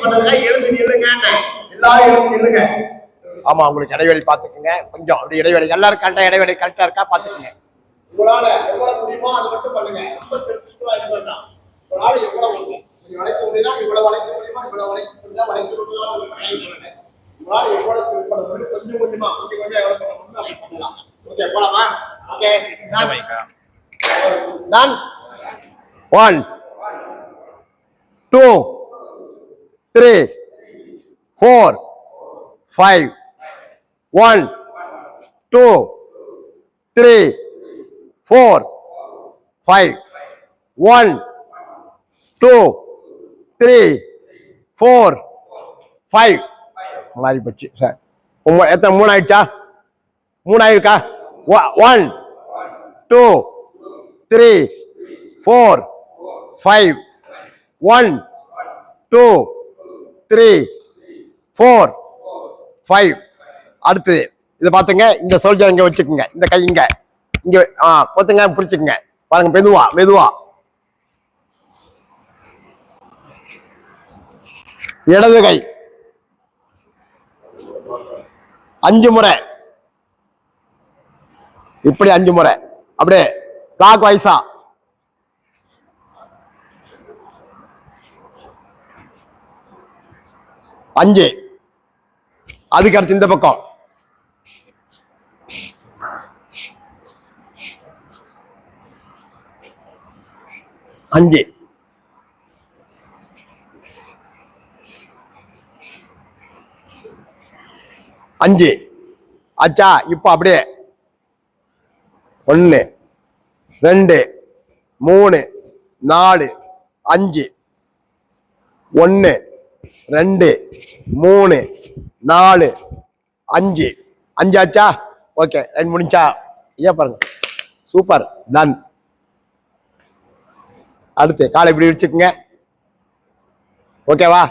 பண்ணுங்க, எழுந்து நில்லுங்க. எல்லாரும் எழுந்து நில்லுங்க. ஆமா, உங்களுக்கு இடைவெளி பாத்துக்குங்க. கொஞ்சம் அப்படி இடைவெளி, எல்லாரும் கரெக்டா இடைவெளி கரெக்டா இருக்கா பாத்துக்குங்க. உங்களால எவ்வளவு முடியுமோ அதை மட்டும் பண்ணுங்க. ரொம்ப சென்சிட்டிவா இது பண்ணா ஒரு ஆள் எவ்வளவு வளைக்க முடியுமா, இவ்வளவு வளைக்க முடியுமா, இவ்வளவு வளைக்க முடியுமா, வளைக்க முடியுமா சொல்லுங்க. உங்களால எவ்வளவு செட் பண்ண முடியும், கொஞ்சம் கொஞ்சமா கொஞ்சம் கொஞ்சம் எவ்வளவு பண்ண முடியும் அதை பண்ணலாம். ஓகே, போலாமா? Okay, ton. 1 2 3 4 5 1 2 3 4 5 1 2 3 4 5 மாறி போச்சு சார். எத்தனை 3 ஆயிடுச்சா? 3 ஆயிருக்கா? 1 2 3 4 5 1 2 3 4 5. அடுத்து இதை பார்த்துங்க. இந்த சோல்ஜர் இங்க வச்சுக்கோங்க. இந்த கை இங்க இங்க பார்த்துங்க, பிடிச்சுக்குங்க. பாருங்க, மெதுவா மெதுவா. இடது கை 5 முறை, இப்படி 5 முறை, அப்படியே கிளாக் வைஸா. அஞ்சு. அதுக்கு அடுத்து இந்த பக்கம் 5. ஆச்சா? இப்போ அப்படியே 1 2 3 4 5. 1 2 3 4 5. 5 ஆச்சா? ஓகே, லைன் முடிஞ்சா? ஏன் பாருங்க, சூப்பர், டன். அடுத்து காலை இப்படி வச்சுக்கோங்க. ஓகேவா?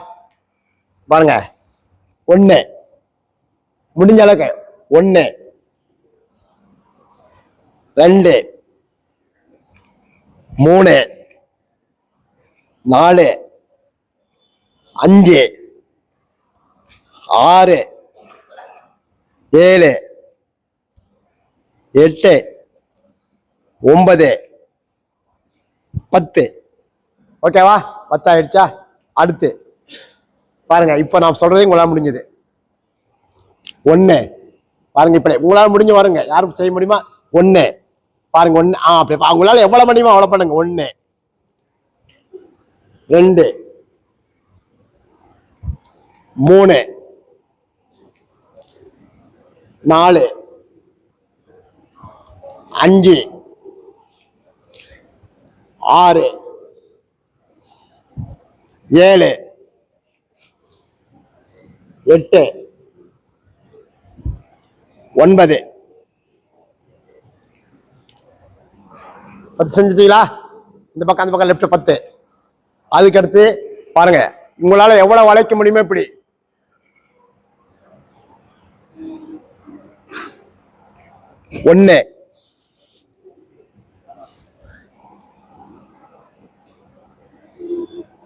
பாருங்க, 1 முடிஞ்ச அளவுக்கு 1 2 3 4 5 6 7 8 9 10. ஓகேவா? 10 ஆயிடுச்சா? அடுத்து பாருங்க, இப்ப நான் சொல்றதே உங்களால் முடிஞ்சது. 1 பாருங்க, இப்படி உங்களால முடிஞ்சு வருங்க. யாரும் செய்ய முடியுமா? 1 பாருங்க, 1 அப்படி உங்களால எவ்வளவு முடியுமோ அவ்வளவு பண்ணுங்க. 1 2 3 4 5 6 7 8 9 10 செஞ்சுட்டீங்களா? இந்த பக்கம் அந்த பக்கம் லெஃப்ட் 10. அதுக்கு அடுத்து பாருங்க, உங்களால எவ்வளவு வளைக்க முடியுமோ இப்படி 1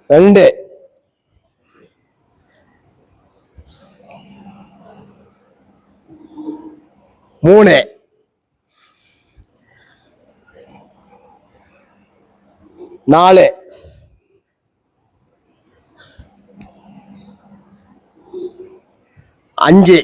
2 3 4 5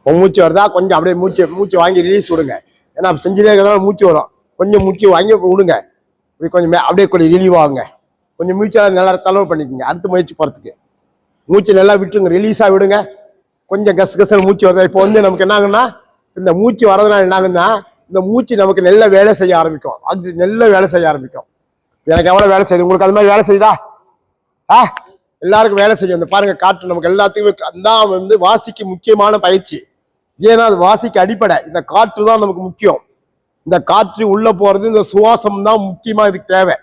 மூச்சு வருதா? கொஞ்சம் அப்படியே மூச்சு வாங்கி ரிலீஸ் விடுங்க. ஏன்னா செஞ்சுட்டே இருக்கிறதால மூச்சு வரும். கொஞ்சம் மூச்சு வாங்கி விடுங்க. இப்படி கொஞ்சம் அப்படியே கொஞ்சம் ரிலீவ் ஆகுங்க. கொஞ்சம் மூச்செல்லாம் நல்லா தளவு பண்ணிக்கோங்க. அடுத்த முயற்சி போகிறதுக்கு மூச்சு நல்லா விட்டுருங்க, ரிலீஸாக விடுங்க. கொஞ்சம் கசகசன்னு மூச்சு வருதா? இப்போ நமக்கு என்ன ஆகுன்னா, இந்த மூச்சு வரதுனால என்ன ஆகுதுன்னா, இந்த மூச்சு நமக்கு நல்ல வேலை செய்ய ஆரம்பிக்கும். அது நல்ல வேலை செய்ய ஆரம்பிக்கும். எனக்கு எவ்வளோ வேலை செய்யுது, உங்களுக்கு அது மாதிரி வேலை செய்யுதா? எல்லாருக்கும் வேலை செய்யும். இந்த பாருங்க, காற்று நமக்கு எல்லாத்துக்குமே தான் வாசிக்கு முக்கியமான பயிற்சி. ஏன்னா அது வாசிக்கு அடிப்படை. இந்த காற்று தான் நமக்கு முக்கியம். இந்த காற்று உள்ள போறது, இந்த சுவாசம் தான் முக்கியமா இதுக்கு தேவை.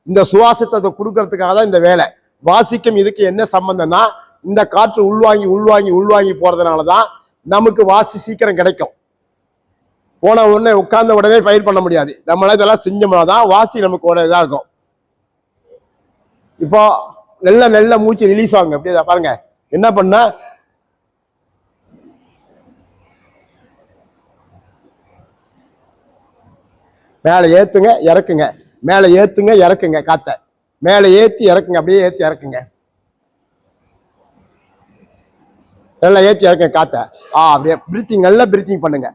இந்த சுவாசத்தை கொடுக்கறதுக்காக தான் இந்த வேலை. வாசிக்கும் இதுக்கு என்ன சம்பந்தம்னா, இந்த காற்று உள்வாங்கி உள்வாங்கி உள்வாங்கி போறதுனாலதான் நமக்கு வாசி சீக்கிரம் கிடைக்கும். போன உடனே உட்கார்ந்த உடனே பயிர் பண்ண முடியாது. நம்மளால இதெல்லாம் செஞ்சோம்னா தான் வாசி நமக்கு ஒரு இதாக இருக்கும். இப்போ நல்ல நல்ல மூச்சு ரிலீஸ் ஆகுங்க. அப்படியே பாருங்க என்ன பண்ண, மேலே ஏத்துங்க இறக்குங்க, மேலே ஏத்துங்க இறக்குங்க, காத்த மேலே ஏத்தி இறக்குங்க, அப்படியே ஏத்தி இறக்குங்க, நல்லா ஏத்தி இறக்குங்க காத்த. அப்படியே பிரீத்திங், நல்லா பிரீத்திங் பண்ணுங்க.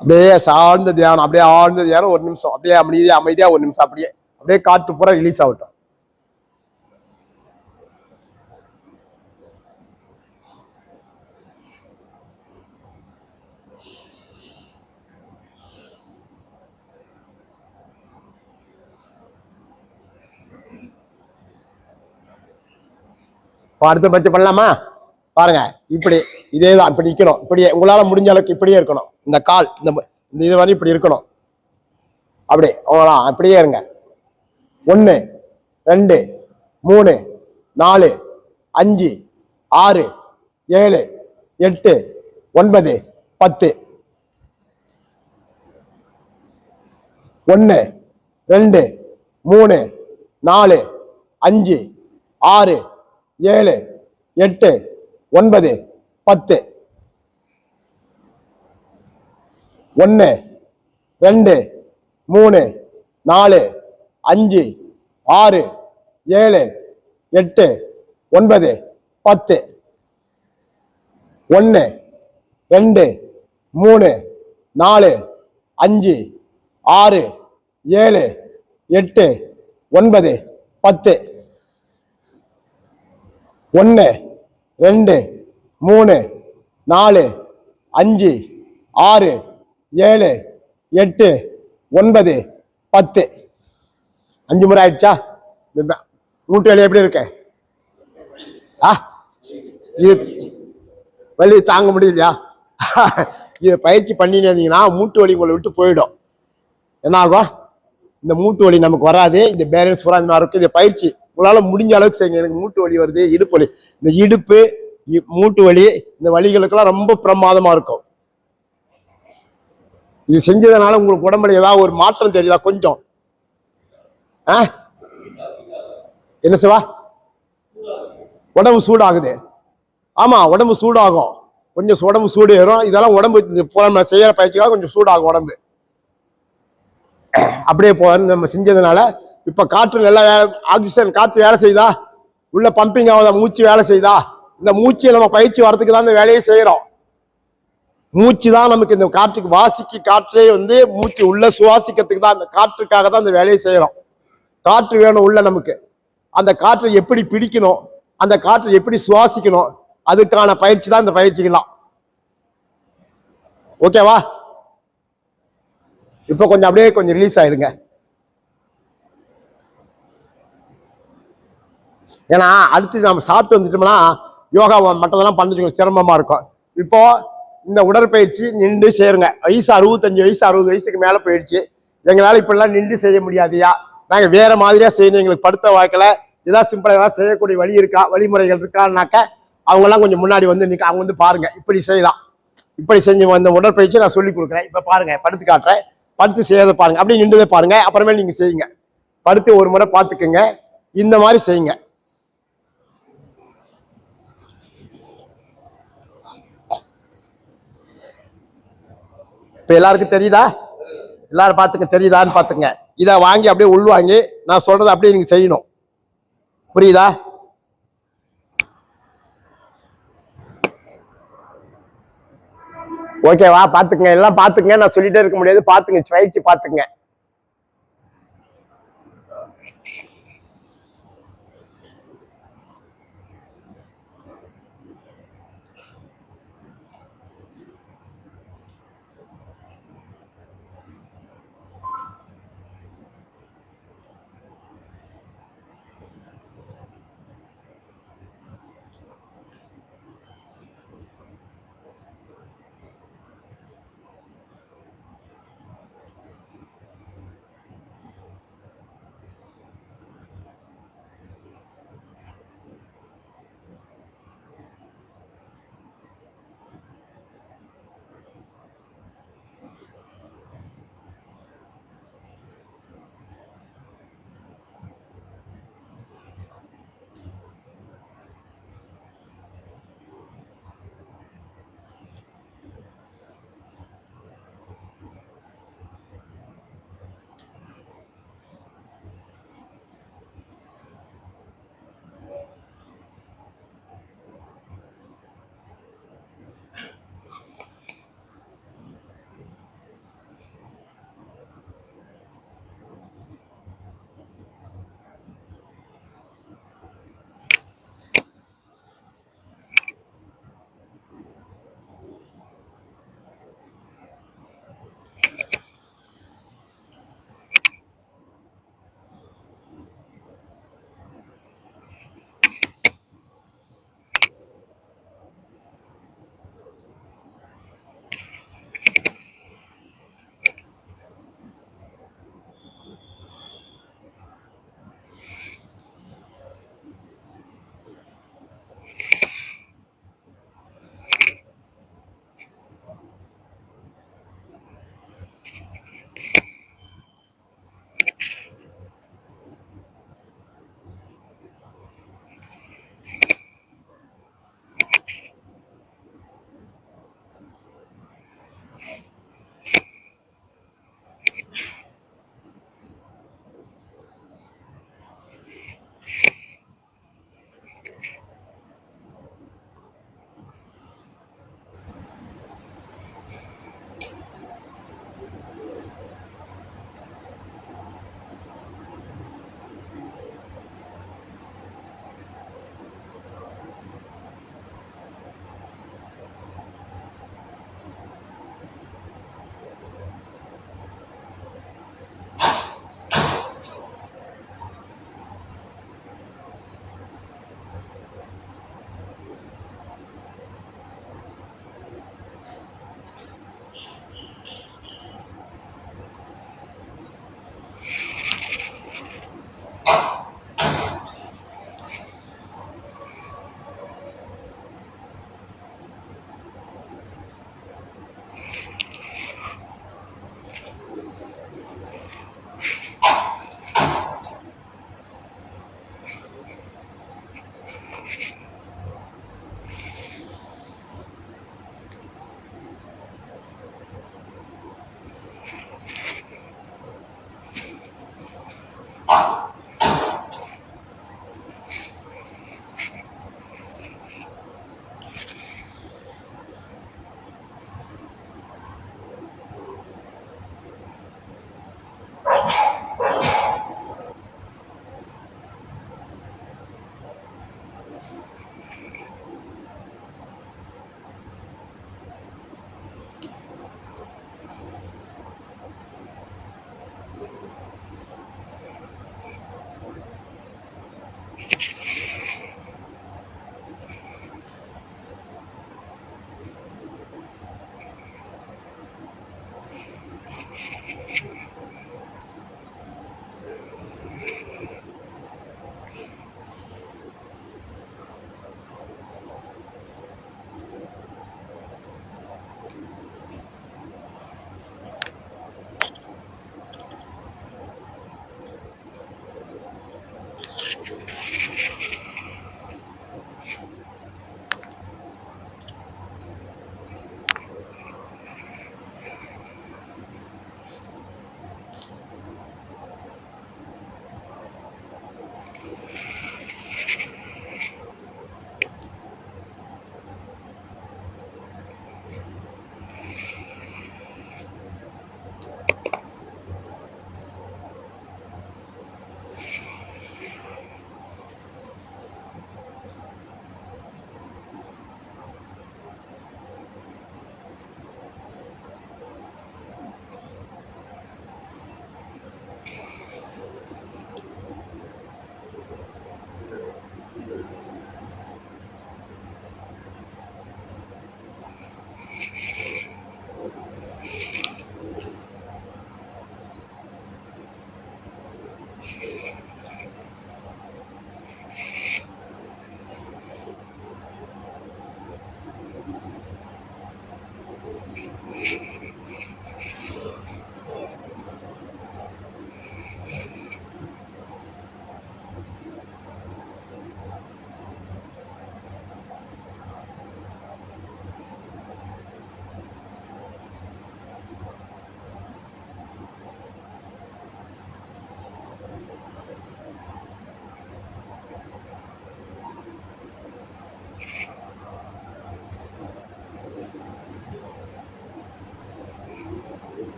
அப்படியே சார்ந்த தியானம், அப்படியே ஆழ்ந்த தியானம் 1 நிமிஷம், அப்படியே அமைதியா அமைதியா 1 நிமிஷம், அப்படியே அப்படியே காற்று பூரா ரிலீஸ் ஆகட்டும். அடுத்த பட்சம் பண்ணலாமா? பாருங்க இப்படி இதேதான், இப்படி நிக்கணும், இப்படியே உங்களால முடிஞ்ச அளவுக்கு இப்படியே இருக்கணும். இந்த கால் இந்த இது வரை இப்படி இருக்கணும். அப்படி அவ்வளோதான், அப்படியே இருங்க. 1 2 3 4 5 6 7 8 9 10. 1 2 3 4 5 6 7 8 9 10. 1 2 3 4 5 6 7 8 9 10. 1 2 3 4 5 6 7 8 9 10. 1 2 3 4 5 6 7 8 9 10. 5 முறை ஆயிடுச்சா? இந்த மூட்டு வலி எப்படி இருக்கு? இது வலி தாங்க முடியலையா? இதை பயிற்சி பண்ணினே இருந்தீங்கன்னா மூட்டு வலி உங்களை விட்டு போயிடும். என்ன ஆகும்? இந்த மூட்டு வலி நமக்கு வராது. இந்த பேலன்ஸ் பூரா இந்த மாதிரி இருக்கும். இந்த பயிற்சி உங்களால முடிஞ்ச அளவுக்கு செய்யுங்க. எனக்கு மூட்டு வலி வருது, இடுப்பு வலி, இந்த இடுப்பு மூட்டு வலி, இந்த வலிகளுக்கெல்லாம் ரொம்ப பிரமாதமா இருக்கும். இது செஞ்சதுனால உங்களுக்கு உடம்புல ஏதாவது ஒரு மாற்றம் தெரியுதா? கொஞ்சம் என்ன செய்வா? உடம்பு சூடாகுது. ஆமா, உடம்பு சூடாகும். கொஞ்சம் உடம்பு சூடு ஏறும். இதெல்லாம் உடம்பு செய்யற பயிற்சிக்காக கொஞ்சம் சூடாகும் உடம்பு. அப்படியே நம்ம செஞ்சதுனால இப்ப காற்று நல்லா ஆக்சிஜன் காற்று வேலை செய்தா, உள்ள பம்பிங் ஆகுதா, மூச்சு வேலை செய்தா. இந்த மூச்சு நம்ம பயிற்சி வரதுக்கு தான் இந்த வேலையை செய்யறோம். மூச்சு தான் நமக்கு இந்த காற்றுக்கு வாசிக்கு காற்றே மூச்சு உள்ள சுவாசிக்கிறதுக்கு தான், அந்த காற்றுக்காக தான் இந்த வேலையை செய்யறோம். காற்று வேணும் உள்ள நமக்கு. அந்த காற்றை எப்படி பிடிக்கணும், அந்த காற்றை எப்படி சுவாசிக்கணும், அதுக்கான பயிற்சி தான் இந்த பயிற்சிக்கலாம். ஓகேவா? இப்ப கொஞ்சம் அப்படியே கொஞ்சம் ரிலீஸ் ஆயிடுங்க. ஏன்னா அடுத்து நம்ம சாப்பிட்டு வந்துட்டோம்னா யோகா மற்றதெல்லாம் பண்ணுறதுக்கு சிரமமா இருக்கும். இப்போ இந்த உடற்பயிற்சி நின்று சேருங்க. வயசு 65 வயசு 60 வயசுக்கு மேல போயிடுச்சு. எங்களால இப்பெல்லாம் நின்று செய்ய முடியாதுயா, நாங்க வேற மாதிரியா செய்யணும், எங்களுக்கு படுத்த வாய்க்கல, ஏதாவது சிம்பிளா ஏதாவது செய்யக்கூடிய வழி இருக்கா, வழிமுறைகள் இருக்கான்னாக்க அவங்கெல்லாம் கொஞ்சம் முன்னாடி நிக்க. அவங்க பாருங்க இப்படி செய்யலாம், இப்படி செஞ்சு இந்த உடற்பயிற்சி நான் சொல்லி கொடுக்குறேன். இப்ப பாருங்க, படுத்து காட்டுறேன், படுத்து செய்யறதை பாருங்க, அப்படியே நின்றுதே பாருங்க, அப்புறமே நீங்க செய்யுங்க. படுத்து ஒரு முறை பார்த்துக்குங்க, இந்த மாதிரி செய்யுங்க. இப்ப எல்லாருக்கும் தெரியுதா? எல்லாரும் பார்த்துக்க, தெரியுதான்னு பார்த்துங்க. இதை வாங்கி அப்படியே உள்வாங்கி நான் சொல்றதை அப்படியே நீங்க செய்யணும். புரியுதா? ஓகேவா? பாத்துக்குங்க, எல்லாம் பாத்துக்குங்க. நான் சொல்லிட்டே இருக்க முடியாது, பாத்துங்க, பயிற்சி பாத்துக்குங்க.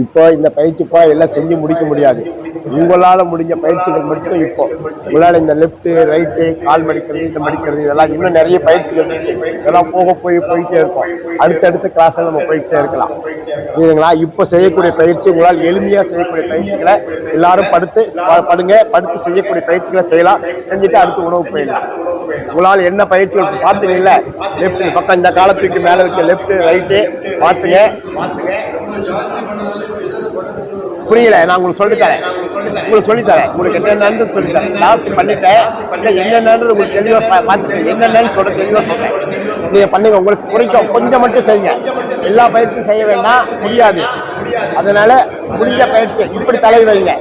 இப்போ இந்த பயிற்சி எல்லாம் செஞ்சு முடிக்க முடியாது. உங்களால் முடிஞ்ச பயிற்சிகள் மட்டும் இப்போ உங்களால் இந்த லெஃப்ட்டு ரைட்டு கால் மடிக்கிறது இந்த மடிக்கிறது இதெல்லாம் இன்னும் நிறைய பயிற்சிகள் இருக்கு. இதெல்லாம் போயிட்டே இருக்கும். அடுத்தடுத்த கிளாஸில் நம்ம போய்கிட்டே இருக்கலாம். புரியுதுங்களா? இப்போ செய்யக்கூடிய பயிற்சி உங்களால் எளிமையாக செய்யக்கூடிய பயிற்சிகளை எல்லாரும் படுத்து செய்யக்கூடிய பயிற்சிகளை செய்யலாம். செஞ்சுட்டு அடுத்து உணவு போயிடலாம். உங்களால் என்ன பயிற்சிகள் பார்த்தீங்கல்ல, லெஃப்ட் பக்கம் இந்த காலத்துக்கு மேலே இருக்க லெஃப்ட் ரைட்டு பார்த்துங்க. புரியல, நான் உங்களுக்கு சொல்லித்தரேன். உங்களுக்கு என்னென்னு சொல்லித்தரேன். கிளாஸ் பண்ணிட்டேன், என்னென்னு உங்களுக்கு தெளிவாக பார்த்துட்டேன். என்னென்னு தெளிவாக சொல்றேன். நீங்க பண்ணுங்க, உங்களுக்கு புரிக்கும். கொஞ்சம் மட்டும் செய்யுங்க. எல்லா பயிற்சியும் செய்ய வேண்டாம், முடியாது. அதனால முடிஞ்ச பயிற்சி இப்படி தலை வைங்க.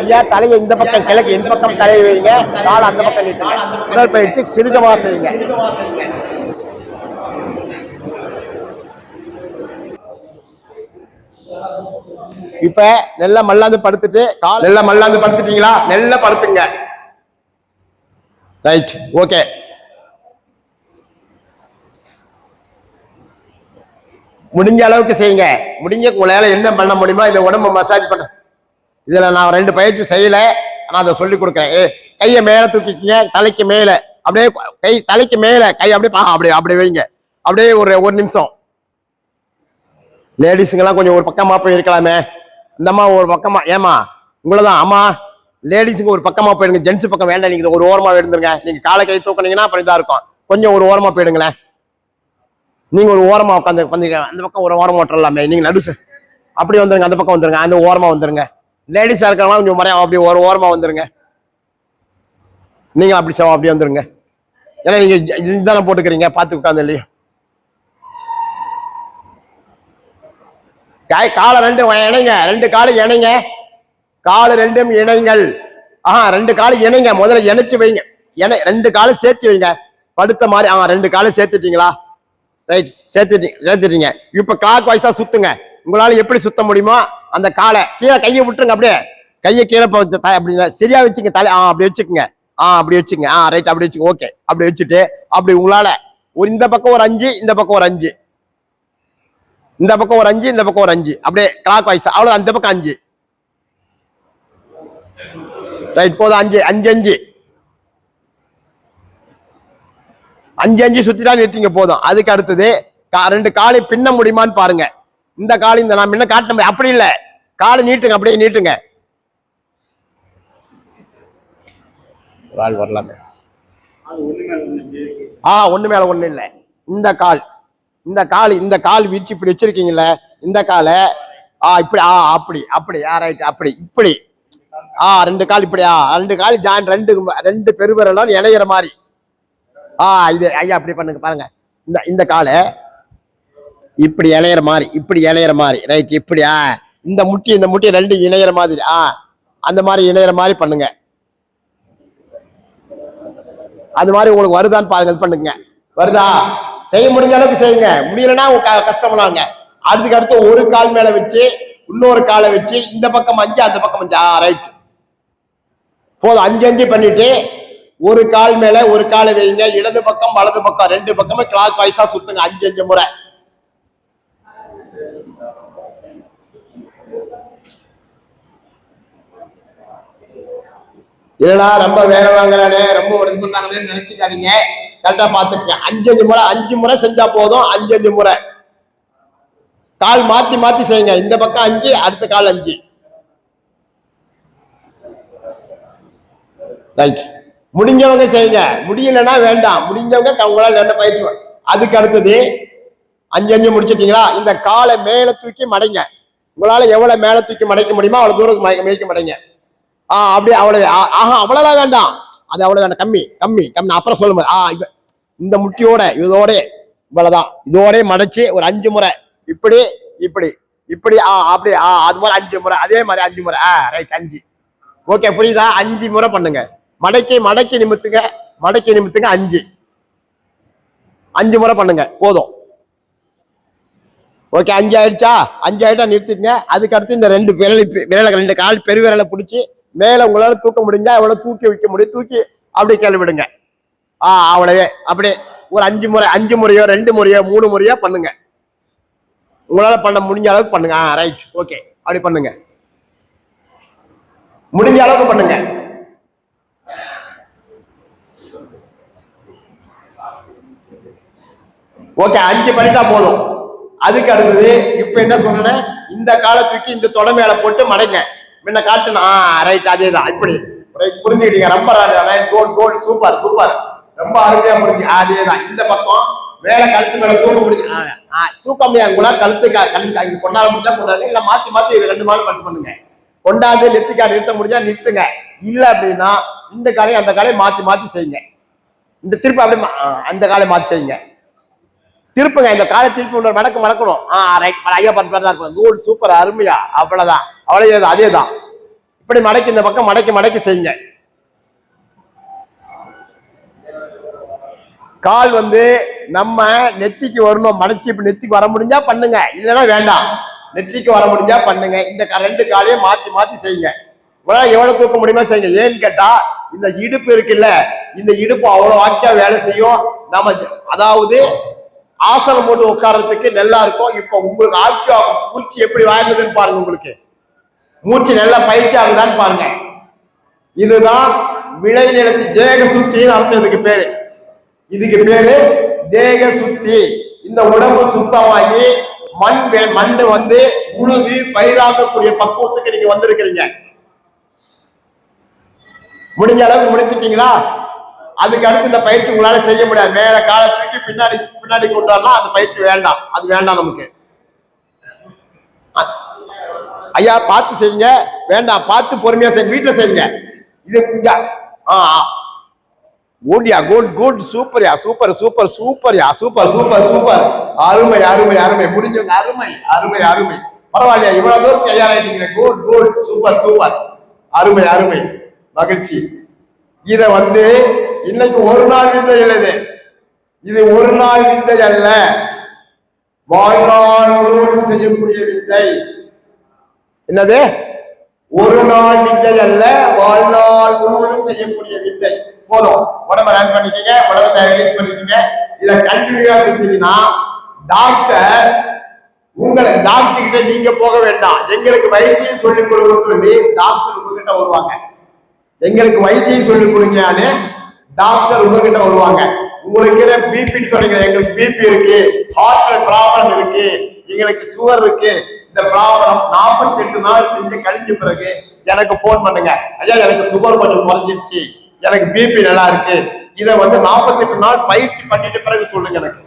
ஐயா தலையை இந்த பக்கம் கிழக்கு இந்த பக்கம் தலை வைங்க, காலை அந்த பக்கம் நீட்டுங்க. உடற்பயிற்சி சிறுகமா செய்யுங்க. இப்ப நெல்ல மல்லாந்து படுத்துட்டு நெல்ல மல்லாந்து படுத்துட்டீங்களா? நெல்ல படுத்துங்க. Right, okay. முடிஞ்ச அளவுக்கு செய்யுங்க. முடிஞ்ச உங்களால என்ன பண்ண முடியுமோ இந்த உடம்பு மசாஜ் பண்ண. இதுல நான் 2 பயிற்சி செய்யல, நான் அதை சொல்லி கொடுக்குறேன். கையை மேல தூக்கிக்கங்க, தலைக்கு மேல அப்படியே கை தலைக்கு மேல கை அப்படியே அப்படியே அப்படியே வைங்க. அப்படியே ஒரு நிமிஷம். லேடிஸுங்கெல்லாம் கொஞ்சம் ஒரு பக்கமா போய் இருக்கலாமே. இந்தம்மா ஒரு பக்கமா, ஏமா உங்களதான் ஆமா, லேடிஸுங்க ஒரு பக்கமா போயிடுங்க. ஜென்ஸ் பக்கம் வேண்டாம், நீங்க ஒரு ஓரமா எடுத்துருங்க. நீங்க காலை கை தூக்குனீங்கன்னா அப்புறம் இதா இருக்கும். கொஞ்சம் ஒரு ஓரமா போயிடுங்களேன். நீங்க ஒரு ஓரமா உட்காந்து அந்த பக்கம் ஒரு ஓரமா ஓட்டலாமே. நீங்க நடுசு அப்படி வந்துருங்க, அந்த பக்கம் வந்துருங்க, அந்த ஓரமா வந்துருங்க. லேடிஸா இருக்கலாம் கொஞ்சம் முறையா அப்படி ஒரு ஓரமா வந்துருங்க. நீங்க அப்படி அப்படி வந்துருங்க. ஏன்னா நீங்க இதுதானே போட்டுக்கிறீங்க, பார்த்து உட்காந்து இல்லையா. காலை 2 இணைங்க, 2 காலை இணைங்க, காலு 2 இணைங்கள். 2 காலை இணைங்க. முதல்ல இணைச்சு வைங்க. 2 காலை சேர்த்து வைங்க, படுத்த மாதிரி. 2 காலை சேர்த்துட்டீங்களா? ரைட், சேர்த்துட்டீங்க. இப்ப கிளாக் வைஸா சுத்துங்க. உங்களால எப்படி சுத்த முடியுமோ அந்த காலை கீழே கையை விட்டுருங்க. அப்படியே கையை கீழே அப்படி சரியா வச்சுங்க. தலை அப்படி வச்சுக்கோங்க. அப்படி வச்சுங்க. ரைட், அப்படி வச்சுங்க. ஓகே, அப்படி வச்சுட்டு அப்படி உங்களால இந்த பக்கம் ஒரு 5, இந்த பக்கம் ஒரு 5, இந்த பக்கம் ஒரு 5, இந்த பக்கம் ஒரு 5, அப்படியே கிளாக் வைஸ். அவ்வளவு, அந்த பக்கம் 5. ரைட், போதும். 5 5 5 5 சுத்திட்டா நிறுத்திங்க, போதும். அதுக்கு அடுத்தது 2 காலை பின்ன முடியுமான்னு பாருங்க. இந்த காலை இந்த நான் முன்ன காட்டின அப்படி இல்ல, காலை நீட்டுங்க, அப்படியே நீட்டுங்க. ஒரு ஆள் வரலாமே. ஒண்ணு மேல ஒண்ணு இல்ல. இந்த கால் வீச்சு இப்படி வச்சிருக்கீங்கல்ல, இந்த காலை இப்படி அப்படி அப்படி ரைட், அப்படி இப்படி 2 கால் இப்படி 2 கால் ஜாயின், 2 பெருவிரலும் இணையிற மாதிரி. இது ஐயா அப்படி பண்ணுங்க பாருங்க. இந்த காலை இப்படி இணையிற மாதிரி, இப்படி இணையிற மாதிரி. ரைட், இப்படி இந்த முட்டி 2 இணையிற மாதிரி. அந்த மாதிரி இணையிற மாதிரி பண்ணுங்க. அது மாதிரி உங்களுக்கு வருதான்னு பாருங்க. இது பண்ணுங்க. வருதா? செய்ய முடிஞ்ச அளவுக்கு செய்யுங்க. முடியலன்னா கஷ்டப்படாங்க. அதுக்கு அடுத்து ஒரு கால் மேல வச்சு இன்னொரு காலை வச்சு இந்த பக்கம் 5, அந்த பக்கம் 5. ரைட், போதும். 5 5 பண்ணிட்டு ஒரு கால் மேல ஒரு காலை வைங்க. இடது பக்கம் வலது பக்கம் 2 பக்கமே கிளாக் வைஸா சுத்துங்க. 5 5 முறை. இல்லைனா ரொம்ப வேலை வாங்குறானே, ரொம்ப இது பண்றாங்கன்னு நினைச்சுக்காதீங்க. கரெக்டா பாத்துக்கங்க. 5 5 முறை, 5 முறை செஞ்சா போதும். 5 5 முறை. கால் மாத்தி மாத்தி செய்யுங்க. இந்த பக்கம் 5, அடுத்த கால் 5. ரைட், முடிஞ்சவங்க செய்யுங்க, முடியலன்னா வேண்டாம். முடிஞ்சவங்க உங்களால் என்ன பயிற்சி. அதுக்கு அடுத்தது 5 5 முடிச்சிட்டீங்களா? இந்த காலை மேல தூக்கி மடைங்க. உங்களால எவ்வளவு மேல தூக்கி மடைக்க முடியுமோ அவ்வளவு தூரம் மேய்க்க மடைங்க. அப்படி அவ்வளவு. அவ்வளவுதான் வேண்டாம், அது அவ்வளவு வேண்டாம். கம்மி கம்மி கம்மி. அப்புறம் சொல்லுங்க. இந்த முட்டியோட இதோட இவ்வளவுதான். இதோட மடைச்சு ஒரு 5 முறை இப்படி இப்படி இப்படி அப்படி அது மாதிரி 5 முறை. அதே மாதிரி 5 முறை. ரைட், 5. ஓகே, புரியுதா? 5 முறை பண்ணுங்க. மடக்கி நிமித்துங்க, 5 5 முறை பண்ணுங்க, போதும். ஓகே, 5 ஆயிடுச்சா? 5 ஆயிட்டா நிறுத்திடுங்க. அதுக்கு அடுத்து இந்த 2 விரலை 2 கால் பெருவிரலை பிடிச்சி மேல உங்களால தூக்க முடிஞ்சா எவ்வளவு தூக்கி வைக்க முடியும் தூக்கி அப்படி கேள்வி விடுங்க. அவ்வளவே. அப்படியே ஒரு 5 முறை, 5 முறையோ 2 முறையோ 3 முறையோ பண்ணுங்க. உங்களால பண்ண முடிஞ்ச அளவுக்கு பண்ணுங்க. ரைட், ஓகே, அப்படி பண்ணுங்க. முடிஞ்ச அளவுக்கு பண்ணுங்க. ஓகே, 5 பண்ணிட்டா போதும். அதுக்கு அடுத்தது இப்ப என்ன சொன்ன, இந்த காலத்துக்கு இந்த தொடை மேல போட்டு மடைங்க. முன்ன காட்டுனா ரைட், அதேதான். இப்படி புரிஞ்சுக்கிட்டீங்க? ரொம்ப கோல். சூப்பர் சூப்பர், ரொம்ப அருமையா புரிஞ்சு. அதேதான். இந்த பக்கம் மேல கழுத்து மேல தூக்க முடிஞ்சு தூக்க முடியாது. உங்களால கழுத்து கொண்டாட முடிஞ்சா கொண்டாடு, இல்ல மாத்தி மாத்தி இது 2 நாள் மட்டும் பண்ணுங்க. கொண்டாந்து நெத்திக்கா நிறுத்த முடிஞ்சா நிறுத்துங்க. இல்ல அப்படின்னா இந்த காலையும் அந்த காலையும் மாத்தி மாத்தி செய்யுங்க. இந்த திருப்பி அப்படியே அந்த காலை மாத்தி செய்யுங்க. திருப்புங்க, இந்த காலை திருப்பி ஒன்று மடக்கணும். ரைட், ஐயா பண்றதா இருக்கும். குட், சூப்பர், அருமையா, அவ்வளவுதான், அவ்வளவு அதேதான். இப்படி மடக்கி இந்த பக்கம் மடக்கி செய்யுங்க. கால் வந்து நம்ம நெத்திக்கு வரணும். மடக்கி இப்ப நெத்திக்கு வர முடிஞ்சா பண்ணுங்க, இல்லைன்னா வேண்டாம். நெற்றிக்கு வர முடிஞ்சா பண்ணுங்க. இந்த 2 காலையும் மாத்தி செய்யுங்க. எவ்வளவு தூக்க முடியுமா செய்யுங்க. ஏன்னு கேட்டா இந்த இடுப்பு இருக்குல்ல, இந்த இடுப்பு அவ்வளவு ஆக்கியா வேலை செய்யும். நம்ம அதாவது ஆசனம் போட்டு உட்கார்றதுக்கு நல்லா இருக்கும். இப்ப உங்களுக்கு ஆக்கியா மூச்சு எப்படி வாழ்ந்ததுன்னு பாருங்க. உங்களுக்கு மூச்சு நல்லா பயிற்சி ஆகுதான்னு பாருங்க. இதுதான் விளை நிலத்தி தேக சுத்தின்னு அர்த்தம். இதுக்கு பேரு தேக சுத்தி. இந்த உடம்பு சுத்தமாகி மண் வந்து உழுது பயிராகக்கூடிய பக்குவத்துக்கு நீங்க வந்திருக்கிறீங்க. முடிஞ்ச அளவுக்கு முடிச்சுட்டீங்களா? அதுக்கு அடுத்து இந்த பயிற்சி உங்களால செய்ய முடியாது. மேல காலத்துக்கு பின்னாடி கொண்டு வரலாம். அந்த பயிற்சி வேண்டாம், அது வேண்டாம் நமக்கு. ஐயா பார்த்து செய்யுங்க, வேண்டாம் பார்த்து பொறுமையா செய்யுங்க, வீட்டுல செய்யுங்க. இது குட்யா, குட், சூப்பர்யா, சூப்பர்யா, சூப்பர், அருமை முடிஞ்சவங்க, அருமை பரவாயில்லையா, இவ்வளவு தூரம் தயாராயிட்டீங்க. குட், சூப்பர், அருமை மகிழ்ச்சி. இத வந்து இன்னைக்கு ஒரு நாள் வித்தை இல்லை. இது ஒரு நாள் வித்தை அல்ல, வாழ்நாள் முழுவதும் செய்யக்கூடிய வித்தை. என்னது? ஒரு நாள் வித்தை அல்ல, வாழ்நாள் முழுவதும் செய்யக்கூடிய வித்தை. போதும், உடம்ப ரன் பண்ணிக்கங்க, உடம்பை ரிலீஸ் பண்ணிக்கங்க. இதை கண்டினியூவா செஞ்சீங்கன்னா டாக்டர் கிட்ட நீங்க போக வேண்டாம். எங்களுக்கு வைத்தியம் சொல்லிக் கொடுக்க சொல்லி டாக்டர் உங்ககிட்ட வருவாங்க. எங்களுக்கு வைத்தியம் சொல்லிக் கொடுங்கன்னு டாக்டர் உங்ககிட்ட வருவாங்க. உங்களுக்கு பிபின்னு சொன்னீங்க, எங்களுக்கு பிபி இருக்கு, ஹார்ட்ல ப்ராப்ளம் இருக்கு, எங்களுக்கு சுகர் இருக்கு, இந்த ப்ராப்ளம் 48 நாள் செஞ்சு கழிஞ்ச பிறகு எனக்கு போன் பண்ணுங்க. ஐயா எனக்கு சுகர் கொஞ்சம் குறைஞ்சிருச்சு, எனக்கு பிபி நல்லா இருக்கு, இதை வந்து 48 நாள் பயிற்சி பண்ணிட்டு பிறகு சொல்லுங்க எனக்கு.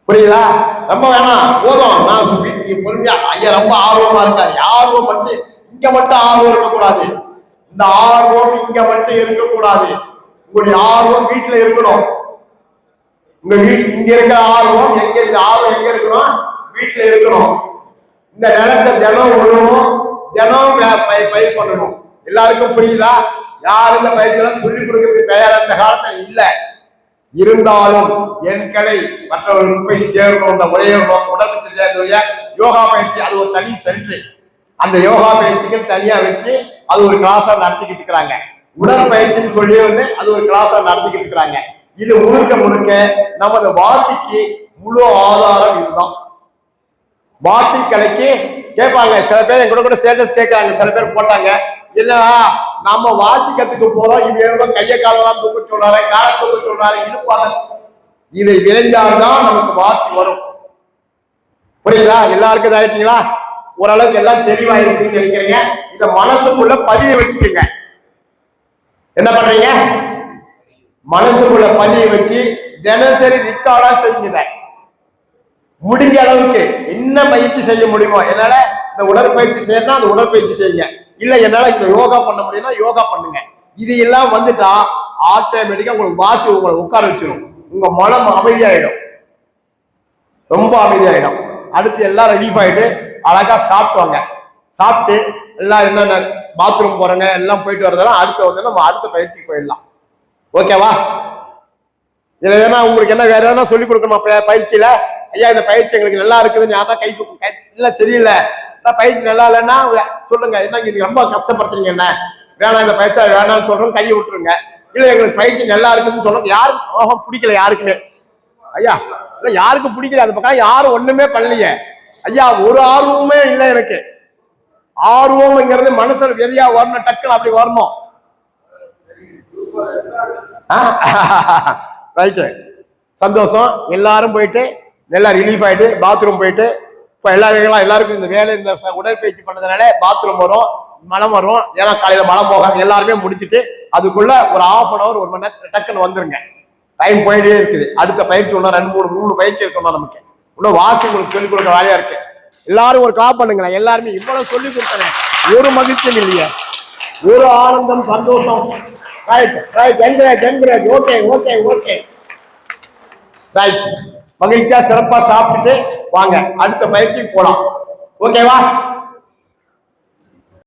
புரியுதா? ரொம்ப வேணாம், போதும். நான் பொறுமையா, ஐயா ரொம்ப ஆர்வமா இருக்காரு. ஆர்வம் வந்து இங்க மட்டும் ஆர்வம் இருக்கக்கூடாது. இந்த ஆர்வம் இங்க மட்டும் இருக்கக்கூடாது. உங்களுடைய ஆர்வம் வீட்டுல இருக்கணும். உங்க இங்க இருக்கிற ஆர்வம் இந்த ஆர்வம் எங்க இருக்கணும்? வீட்டுல இருக்கணும். இந்த நிலத்தை தினம் உழவும், தினம் பயிர் பண்ணணும். எல்லாருக்கும் புரியுதா? யாரும் இந்த பயிற்சியெல்லாம் சொல்லிக் கொடுக்கறதுக்கு தயாரா இந்த காலத்துல இல்ல. இருந்தாலும் என் கடை மற்றவர்களுக்கு போய் சேரணும். ஒரே உடம்பு சேர்ந்த யோகா பயிற்சி, அது ஒரு தனி சென்று அந்த யோகா பயிற்சிகள் தனியா வச்சு அது ஒரு கிளாஸா நடத்திக்கிட்டு இருக்கிறாங்க. உடற்பயிற்சின்னு சொல்லி வந்து அது ஒரு கிளாஸா நடத்திக்கிட்டு இருக்கிறாங்க. இது முழுக்க நமது வாசிக்கு முழு ஆதாரம் இதுதான். வாசி கலைக்கு கேட்பாங்க சில பேர், என் கூட ஸ்டேட்டஸ் கேட்கறாங்க. சில பேர் போட்டாங்க, இல்ல நம்ம வாசிக்கிறதுக்கு போறோம், இவங்க கையை காலெல்லாம் தூக்க சொல்றாரு, காலை தூக்க சொல்றாரு, இழுப்பாங்க. இதை விளைஞ்சால்தான் நமக்கு வாசி வரும். புரியுதா? எல்லாருக்கும் இதாயிட்டீங்களா? ஓரளவுக்கு எல்லாம் தெளிவா இருக்குன்னு நினைக்கிறீங்க. இந்த மனசுக்குள்ள பதிய வச்சுக்கோங்க. என்ன பண்றீங்க? மனசுக்குள்ள பதிய வச்சு தினசரி ரிக்கார்டா செஞ்சுத. முடிஞ்ச அளவுக்கு என்ன பயிற்சி செய்ய முடியுமோ, என்னால இந்த உடற்பயிற்சி செய்யணும், அந்த உடற்பயிற்சி செய்யுங்க. இல்ல என்னால இந்த யோகா பண்ண முடியும்னா யோகா பண்ணுங்க. இது எல்லாம் வந்துட்டா ஆட்டோமேட்டிக்கா உங்களுக்கு வாசி உங்களை உட்கார வச்சிடும். உங்க மனம் அமைதியாயிடும், ரொம்ப அமைதியாயிடும். அடுத்து எல்லாம் ரிலீஃப் ஆயிட்டு அழகா சாப்பிட்டுவாங்க. சாப்பிட்டு எல்லாம் என்னென்ன பாத்ரூம் போறங்க எல்லாம் போயிட்டு வரதெல்லாம் அடுத்து வந்து நம்ம அடுத்த பயிற்சிக்கு போயிடலாம். ஓகேவா? இதுல எதனா உங்களுக்கு என்ன வேற எதனா சொல்லிக் கொடுக்கணுமா பயிற்சியில? ஐயா இந்த பயிற்சி எங்களுக்கு நல்லா இருக்குதுன்னு யாரா கை இல்ல சரியில்லை, பயிற்சி நல்லா இல்லைன்னா சொல்லுங்க. என்ன நீங்க ரொம்ப கஷ்டப்படுத்துறீங்க, என்ன வேணாம் இந்த பயிற்சி வேணாம்னு சொல்றோம், கையை விட்டுருங்க. இல்ல எங்களுக்கு பயிற்சி நல்லா இருக்குதுன்னு சொல்றோம். யாருக்கும் பிடிக்கல, யாருக்குமே ஐயா இல்ல யாருக்கும் பிடிக்கல. அந்த பக்கம் யாரும் ஒண்ணுமே பண்ணலையே ஐயா, ஒரு ஆர்வமே இல்லை எனக்கு. ஆர்வம்ங்கிறது மனசுல எதையா வரணும், டக்குன்னு அப்படி வரணும். ரைட்டு, சந்தோஷம். எல்லாரும் போயிட்டு நல்லா ரிலீஃப் ஆயிட்டு பாத்ரூம் போயிட்டு, இப்ப எல்லாருக்கும் இந்த வேலை இந்த உடற்பயிற்சி பண்ணதுனால பாத்ரூம் வரும், மலம் வரும். ஏன்னா காலையில மலம் போகாம எல்லாருமே முடிச்சுட்டு அதுக்குள்ள ஒரு 1/2 hour 1 மணி நேரம் டக்குன்னு வந்துருங்க. டைம் போயிட்டே இருக்குது. அடுத்த பயிற்சி ஒன்றும் 2 3 பயிற்சி இருக்கணும் நமக்கு. இன்னும் வாசி உங்களுக்கு சொல்லிக் கொடுக்க வேலையா இருக்கு. எல்லாரும் ஒரு கால் பண்ணுங்களேன். எல்லாருமே இவ்வளவு சொல்லிக் கொடுத்தேன், ஒரு மகிழ்ச்சியும் இல்லையா, ஒரு ஆனந்தம், சந்தோஷம். Right right, encourage, okay okay okay, right. மகிழ்ச்சியா சிறப்பா சாப்பிட்டுட்டு வாங்க அடுத்த பயிற்சிக்கு போலாம். ஓகேவா?